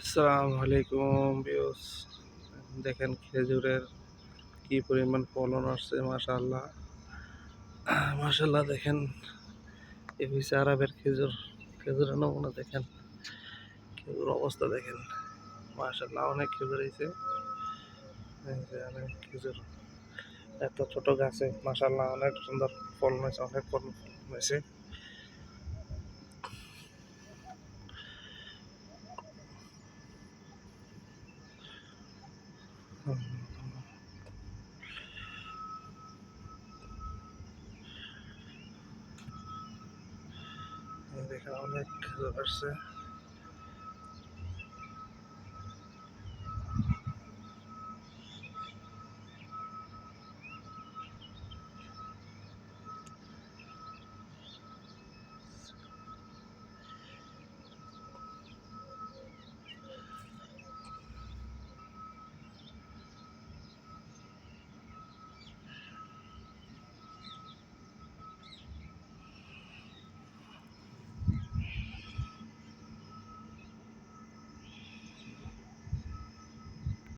আসসালামু আলাইকুম ভিউয়ার্স, দেখেন খেজুরের কি পরিমাণ ফলন আসছে। মাশাআল্লাহ মাশাআল্লাহ, দেখেন এ হচ্ছে আরবের খেজুর। খেজুরের নমুনা দেখেন, খেজুর অবস্থা দেখেন। মাশাআল্লাহ অনেক খেজুর হয়েছে, অনেক খেজুর এত ছোট গাছে। মাশাআল্লাহ অনেক সুন্দর ফলন হয়েছে, অনেক ফলন হয়েছে। দেখেন অনেক খেজুর আসছে।